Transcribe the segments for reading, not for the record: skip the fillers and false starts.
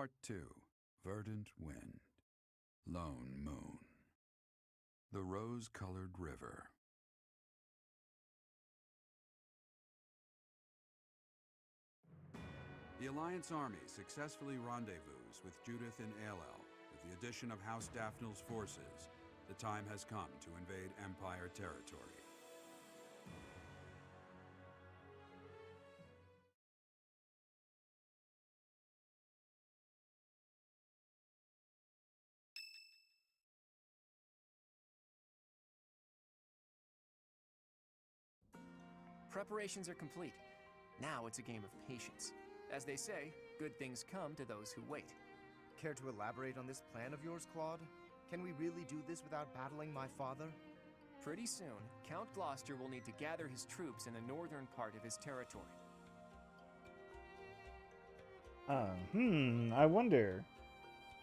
Part 2. Verdant Wind. Lone Moon. The Rose-Colored River. The Alliance army successfully rendezvoused with Judith in Aelel. With the addition of House Daphnel's forces, the time has come to invade Empire territory. Preparations are complete. Now it's a game of patience. As they say, good things come to those who wait. Care to elaborate on this plan of yours, Claude? Can we really do this without battling my father? Pretty soon, Count Gloucester will need to gather his troops in the northern part of his territory. I wonder.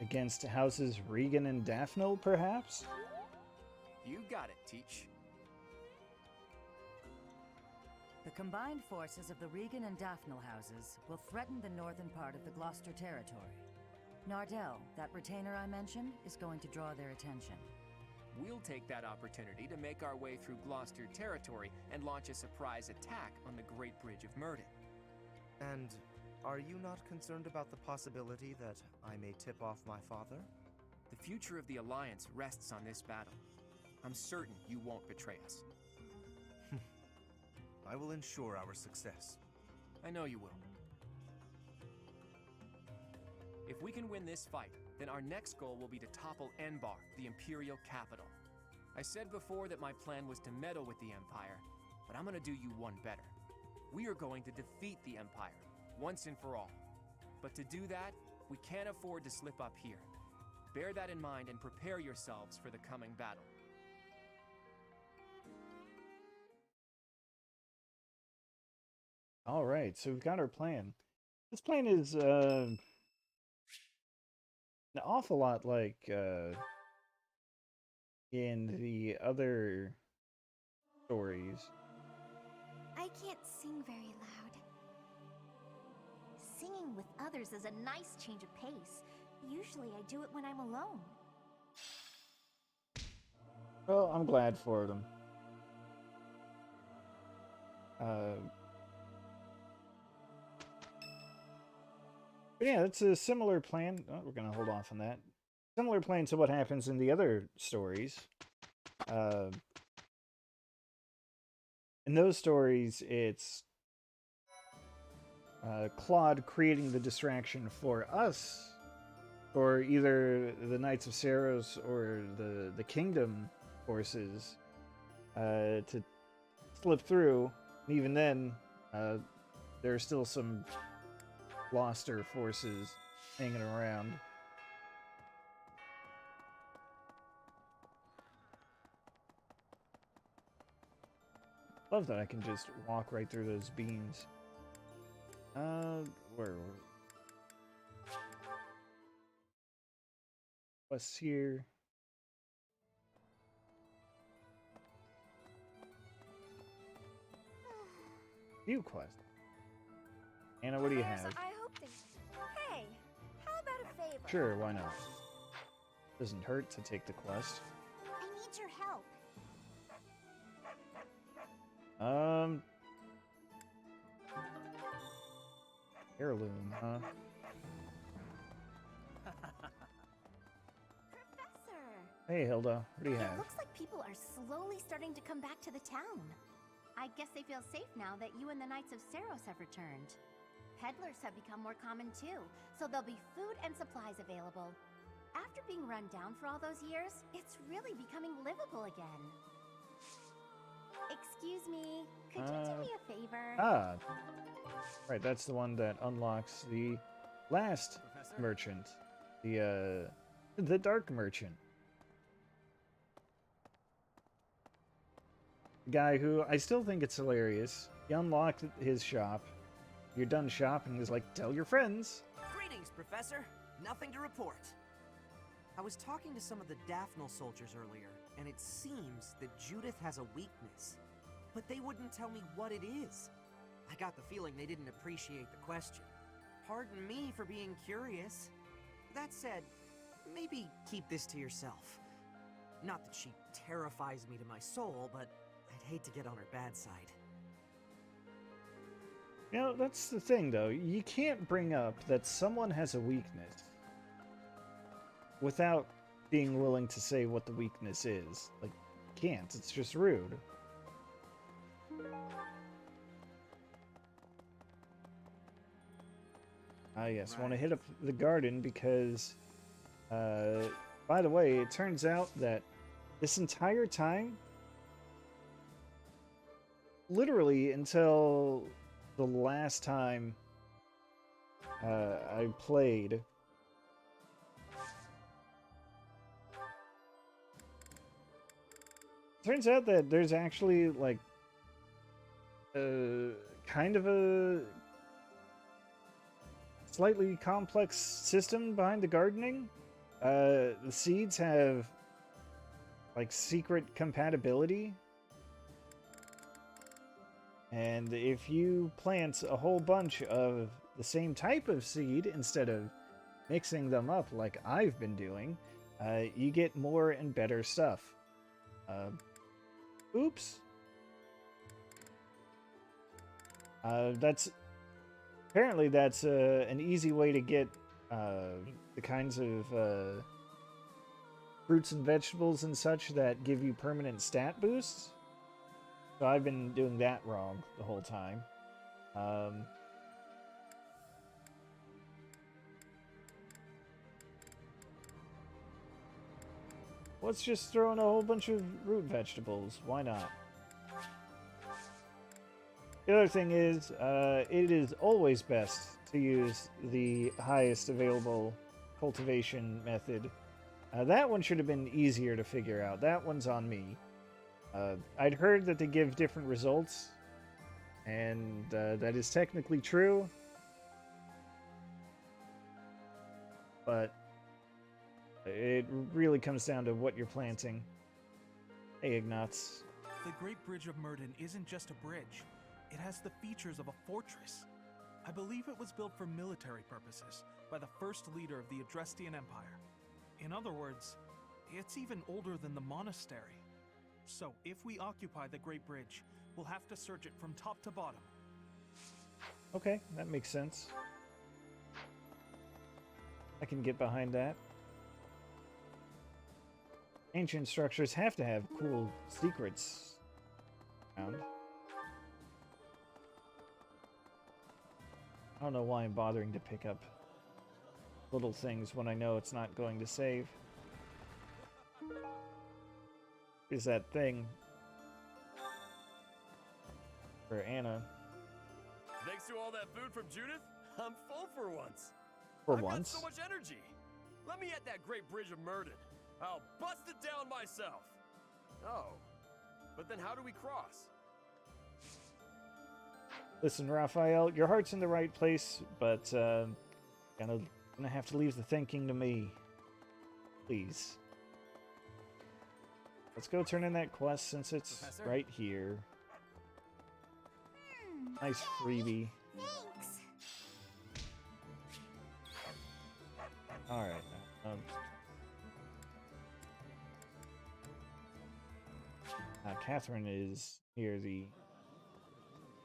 Against houses Regan and Daphnel, perhaps? You got it, Teach. The combined forces of the Regan and Daphnel houses will threaten the northern part of the Gloucester territory. Nardell, that retainer I mentioned, is going to draw their attention. We'll take that opportunity to make our way through Gloucester territory and launch a surprise attack on the Great Bridge of Myrddin. And are you not concerned about the possibility that I may tip off my father? The future of the Alliance rests on this battle. I'm certain you won't betray us. I will ensure our success. I know you will. If we can win this fight, then our next goal will be to topple Enbar, the Imperial capital. I said before that my plan was to meddle with the Empire, but I'm gonna do you one better. We are going to defeat the Empire, once and for all. But to do that, we can't afford to slip up here. Bear that in mind and prepare yourselves for the coming battle. All right, so we've got our plan. This plan is an awful lot like in the other stories. I can't sing very loud. Singing with others is a nice change of pace. Usually I do it when I'm alone. Well, I'm glad for them. But yeah, it's a similar plan. Oh, we're going to hold off on that. Similar plan to what happens in the other stories. In those stories, it's Claude creating the distraction for us, or either the Knights of Saros or the Kingdom forces to slip through. And even then, there are still some Gloucester forces hanging around. Love that I can just walk right through those beams. Where? What's here? View quest. Anna, what do you have? I hope they... Hey, how about a favor? Sure, why not? Doesn't hurt to take the quest. I need your help. Heirloom, huh? Professor! Hey, Hilda, what do you have? It looks like people are slowly starting to come back to the town. I guess they feel safe now that you and the Knights of Saros have returned. Peddlers have become more common too, so there'll be food and supplies available. After being run down for all those years, it's really becoming livable again. Excuse me, could you do me a favor? Right, that's the one that unlocks the last merchant. The Dark Merchant. The guy who, I still think it's hilarious. He unlocked his shop. You're done shopping, he's like, tell your friends. Greetings, Professor. Nothing to report. I was talking to some of the Daphnel soldiers earlier, and it seems that Judith has a weakness. But they wouldn't tell me what it is. I got the feeling they didn't appreciate the question. Pardon me for being curious. That said, maybe keep this to yourself. Not that she terrifies me to my soul, but I'd hate to get on her bad side. You know, that's the thing, though. You can't bring up that someone has a weakness without being willing to say what the weakness is. Like, you can't. It's just rude. Yes, I want to hit up the garden because, by the way, it turns out that this entire time, literally until the last time I played, turns out that there's actually, like, kind of a slightly complex system behind the gardening. The seeds have, like, secret compatibility. And if you plant a whole bunch of the same type of seed instead of mixing them up like I've been doing, you get more and better stuff. Oops. Apparently that's an easy way to get the kinds of fruits and vegetables and such that give you permanent stat boosts. So I've been doing that wrong the whole time. Let's just throw in a whole bunch of root vegetables. Why not? The other thing is, it is always best to use the highest available cultivation method. That one should have been easier to figure out. That one's on me. I'd heard that they give different results, and that is technically true. But it really comes down to what you're planting. Hey, Ignatz. The Great Bridge of Myrddin isn't just a bridge. It has the features of a fortress. I believe it was built for military purposes by the first leader of the Adrestian Empire. In other words, it's even older than the monastery. So, if we occupy the Great Bridge, we'll have to search it from top to bottom. Okay, that makes sense. I can get behind that. Ancient structures have to have cool secrets around. I don't know why I'm bothering to pick up little things when I know it's not going to save. Is that thing for Anna? Thanks to all that food from Judith, I'm full for once. For I've once? got so much energy. Let me at that Great Bridge of Myrddin. I'll bust it down myself. Oh, but then how do we cross? Listen, Raphael, your heart's in the right place, but gonna have to leave the thinking to me. Please. Let's go turn in that quest since it's right here. Nice freebie. Thanks. Alright. Catherine is near the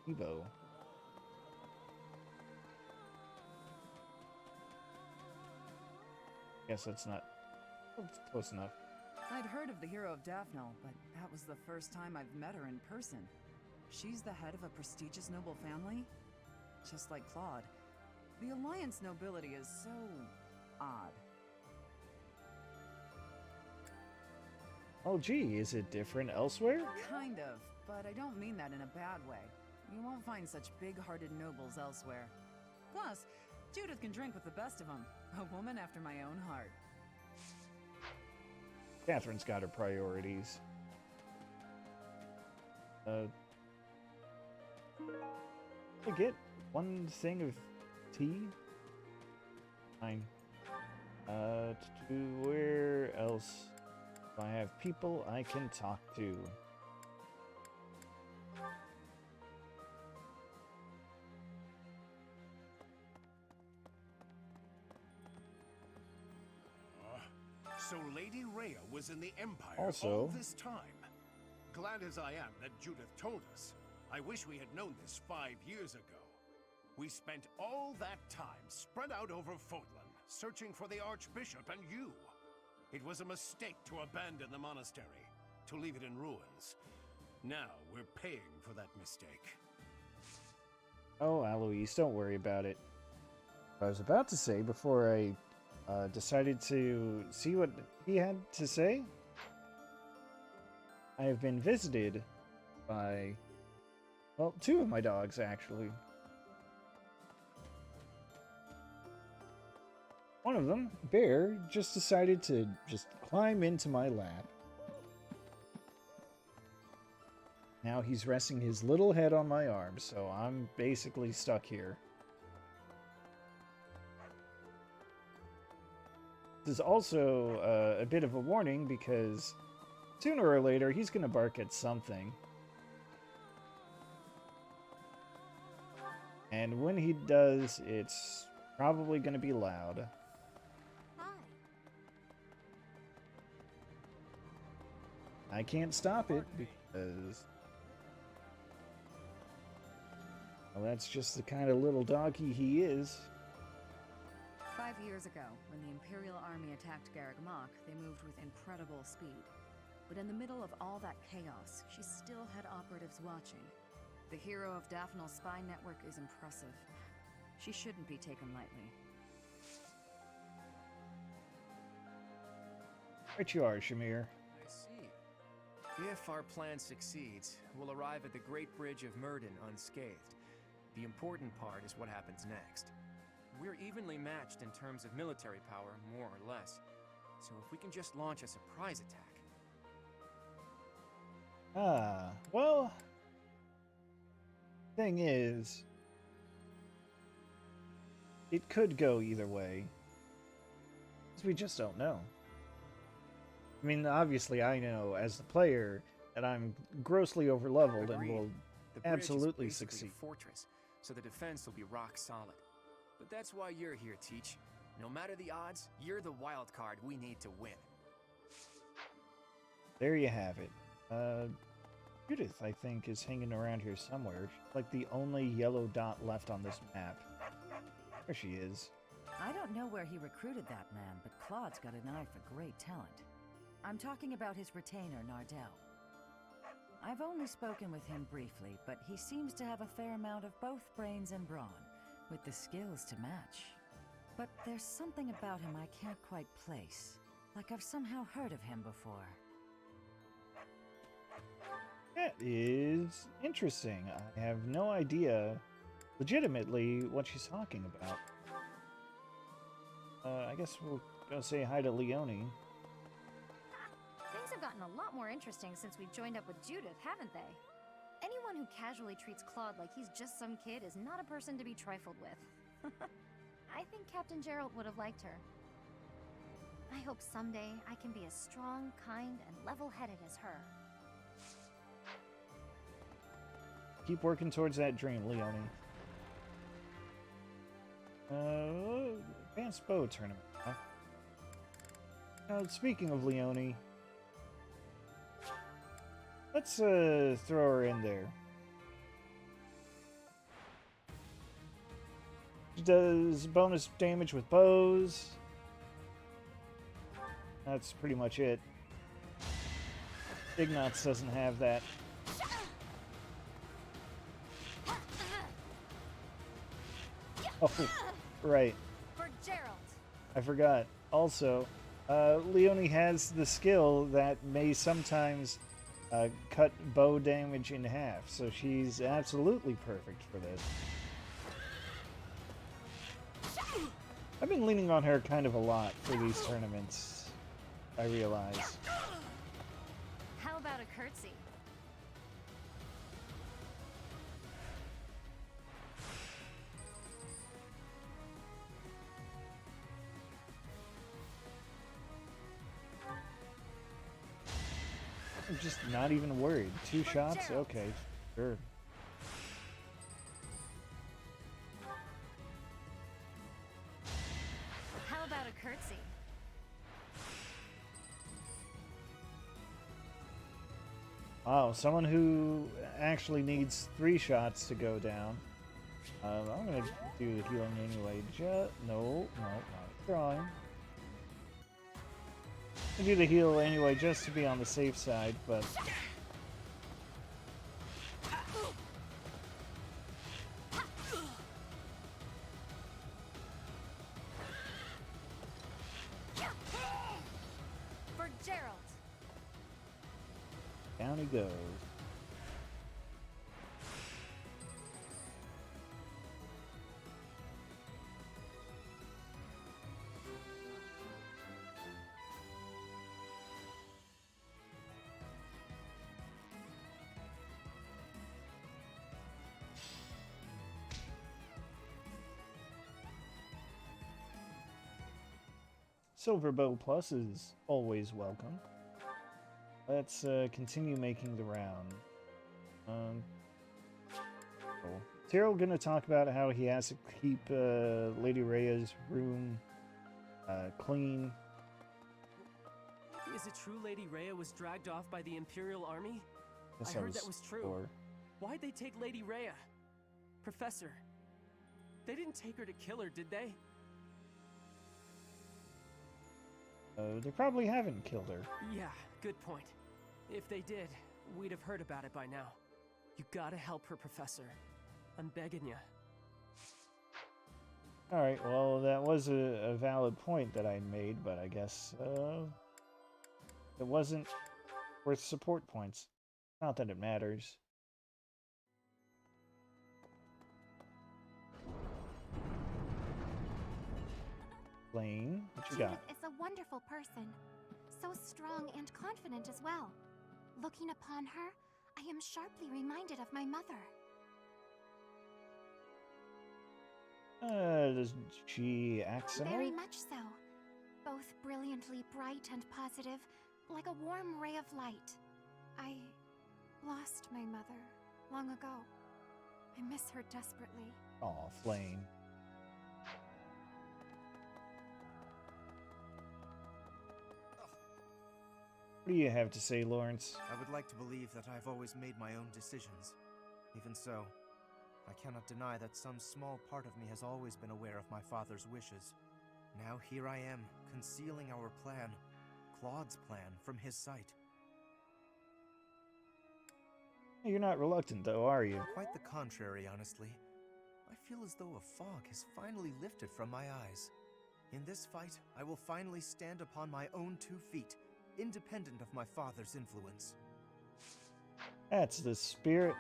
Evo. Guess that's not close enough. I'd heard of the hero of Daphne, but that was the first time I've met her in person. She's the head of a prestigious noble family? Just like Claude. The Alliance nobility is so odd. Oh gee, is it different elsewhere? Kind of, but I don't mean that in a bad way. You won't find such big-hearted nobles elsewhere. Plus, Judith can drink with the best of them. A woman after my own heart. Catherine's got her priorities. I get one thing of tea? Fine. To where else do I have people I can talk to? So Lady Rhea was in the Empire Also- all this time. Glad as I am that Judith told us. I wish we had known this 5 years ago. We spent all that time spread out over Fodlan, searching for the Archbishop and you. It was a mistake to abandon the monastery, to leave it in ruins. Now we're paying for that mistake. Oh, Alois, don't worry about it. I was about to say before I decided to see what he had to say. I have been visited by, well, 2 of my dogs, actually. One of them, Bear, just decided to just climb into my lap. Now he's resting his little head on my arm, so I'm basically stuck here. This is also a bit of a warning because sooner or later he's going to bark at something. And when he does, it's probably going to be loud. Hi. I can't stop it because, well, that's just the kind of little doggy he is. 5 years ago, when the Imperial army attacked Garreg-Mach, they moved with incredible speed. But in the middle of all that chaos, she still had operatives watching. The hero of Daphnal's spy network is impressive. She shouldn't be taken lightly. Right you are, Shamir. I see. If our plan succeeds, we'll arrive at the Great Bridge of Myrddin unscathed. The important part is what happens next. We're evenly matched in terms of military power, more or less. So if we can just launch a surprise attack. Well, thing is, it could go either way. 'Cause we just don't know. I mean, obviously I know as the player that I'm grossly overleveled and will The bridge absolutely is basically succeed. a fortress, so the defense will be rock solid. But that's why you're here, Teach. No matter the odds, you're the wild card we need to win. There you have it. Judith, I think, is hanging around here somewhere. She's like the only yellow dot left on this map. There she is. I don't know where he recruited that man, but Claude's got an eye for great talent. I'm talking about his retainer, Nardell. I've only spoken with him briefly, but he seems to have a fair amount of both brains and brawn, with the skills to match. But there's something about him I can't quite place. Like I've somehow heard of him before. That is interesting. I have no idea, legitimately, what she's talking about. I guess we'll go say hi to Leone. Things have gotten a lot more interesting since we joined up with Judith, haven't they? Anyone who casually treats Claude like he's just some kid is not a person to be trifled with. I think Captain Gerald would have liked her. I hope someday I can be as strong, kind, and level-headed as her. Keep working towards that dream, Leone. Advanced bow tournament, huh? Now, speaking of Leone, let's throw her in there. She does bonus damage with bows. That's pretty much it. Ignatz doesn't have that. Oh, right. For Gerald. I forgot. Also, Leone has the skill that may sometimes cut bow damage in half, so she's absolutely perfect for this. I've been leaning on her kind of a lot for these tournaments, I realize. How about a curtsy? I'm just not even worried. 2 shots? Okay, sure. How about a curtsy? Wow, someone who actually needs 3 shots to go down. I'm gonna do the healing anyway. No, not drawing. I do the heal anyway just to be on the safe side, but For Gerald. down he goes. Silver Bow Plus is always welcome. Let's continue making the round. Cool. Tyrell gonna talk about how he has to keep Lady Rhea's room clean. Is it true Lady Rhea was dragged off by the Imperial army? I Guess heard that was true. Or Why'd they take Lady Rhea? Professor, they didn't take her to kill her, did they? they probably haven't killed her. Yeah, good point. If they did, we'd have heard about it by now. You gotta help her, Professor. I'm begging you. Alright, well, that was a valid point that I made, but I guess it wasn't worth support points. Not that it matters. Lane, what you got? Judith is a wonderful person. So strong and confident as well. Looking upon her, I am sharply reminded of my mother. Does she act similar? Very much so. Both brilliantly bright and positive, like a warm ray of light. I lost my mother long ago. I miss her desperately. Aw, Flame. What do you have to say, Lawrence? I would like to believe that I've always made my own decisions. Even so, I cannot deny that some small part of me has always been aware of my father's wishes. Now here I am, concealing our plan, Claude's plan, from his sight. You're not reluctant, though, are you? Quite the contrary, honestly. I feel as though a fog has finally lifted from my eyes. In this fight, I will finally stand upon my own 2 feet, independent of my father's influence. That's the spirit.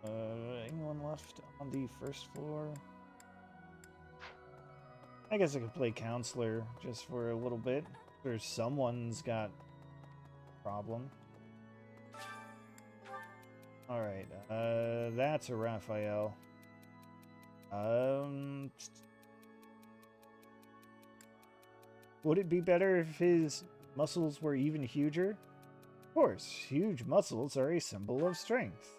Anyone left on the first floor? I guess I could play counselor just for a little bit. There's someone's got a problem. Alright, that's a Raphael. Would it be better if his muscles were even huger? Of course, huge muscles are a symbol of strength.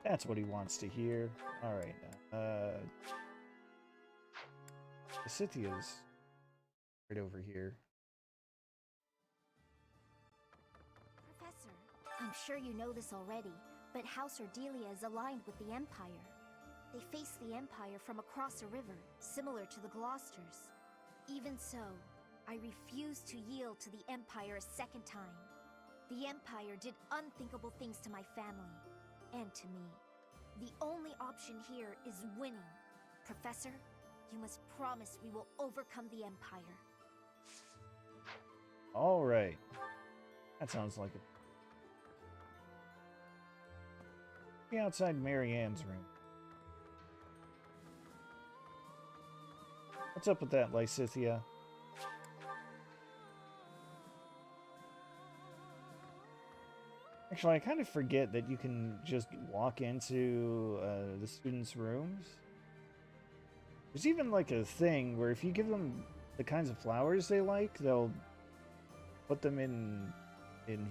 That's what he wants to hear. Alright, Scythia's right over here. Professor, I'm sure you know this already, but House Ordelia is aligned with the Empire. They face the Empire from across a river, similar to the Gloucesters. Even so, I refuse to yield to the Empire a second time. The Empire did unthinkable things to my family, and to me. The only option here is winning. Professor, you must promise we will overcome the Empire. Alright. That sounds like it. Be outside Marianne's room. What's up with that, Lysithia? Actually, I kind of forget that you can just walk into the students' rooms. There's even like a thing where if you give them the kinds of flowers they like, they'll put them in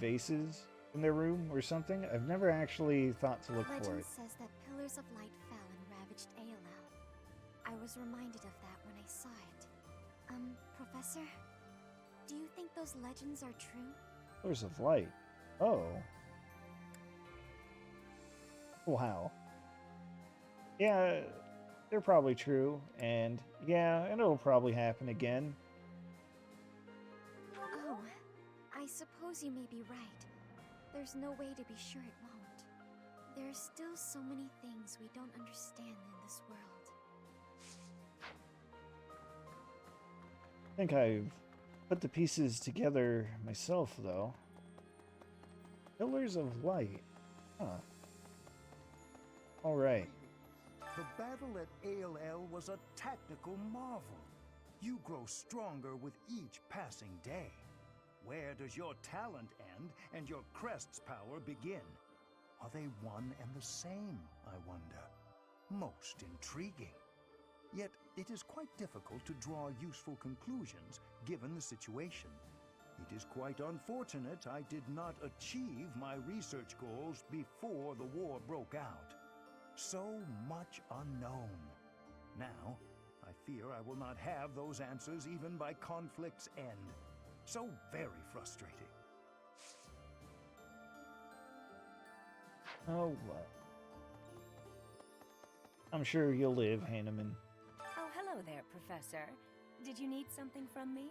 vases in their room or something. I've never actually thought to look for Legend it. says that pillars of light fell and ravaged Aelel. I was reminded of that when I saw it. Professor? Do you think those legends are true? Pillars of light. Oh. Wow. Yeah, they're probably true, and yeah, and it'll probably happen again. Oh, I suppose you may be right. There's no way to be sure it won't. There's still so many things we don't understand in this world. I think I've put the pieces together myself, though. Pillars of light. Huh. Alright. The battle at ALL was a tactical marvel. You grow stronger with each passing day. Where does your talent end and your crest's power begin? Are they one and the same, I wonder? Most intriguing. Yet it is quite difficult to draw useful conclusions given the situation. It is quite unfortunate I did not achieve my research goals before the war broke out. So much unknown. Now, I fear I will not have those answers even by conflict's end. So very frustrating. Oh, well. I'm sure you'll live, Hanneman. Oh, hello there, Professor. Did you need something from me?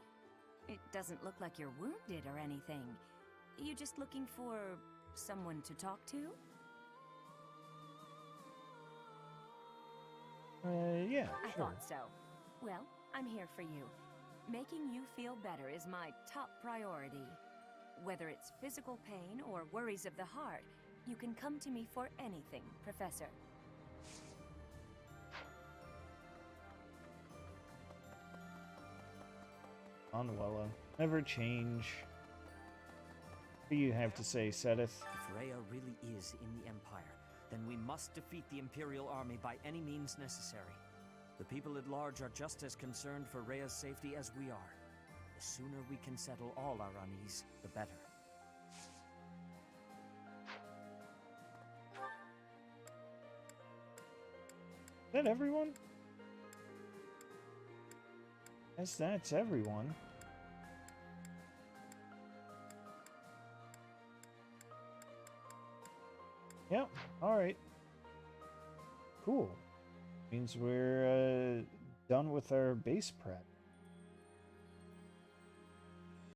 It doesn't look like you're wounded or anything. You just looking for someone to talk to? Yeah, I sure. thought so. Well, I'm here for you. Making you feel better is my top priority. Whether it's physical pain or worries of the heart, you can come to me for anything, Professor. Anuela. Never change. What do you have to say, Sedith? If Rhea really is in the Empire, then we must defeat the Imperial army by any means necessary. The people at large are just as concerned for Rhea's safety as we are. The sooner we can settle all our unease, the better. Is that everyone? Yes, that's everyone. Yep, alright. Cool. Means we're done with our base prep.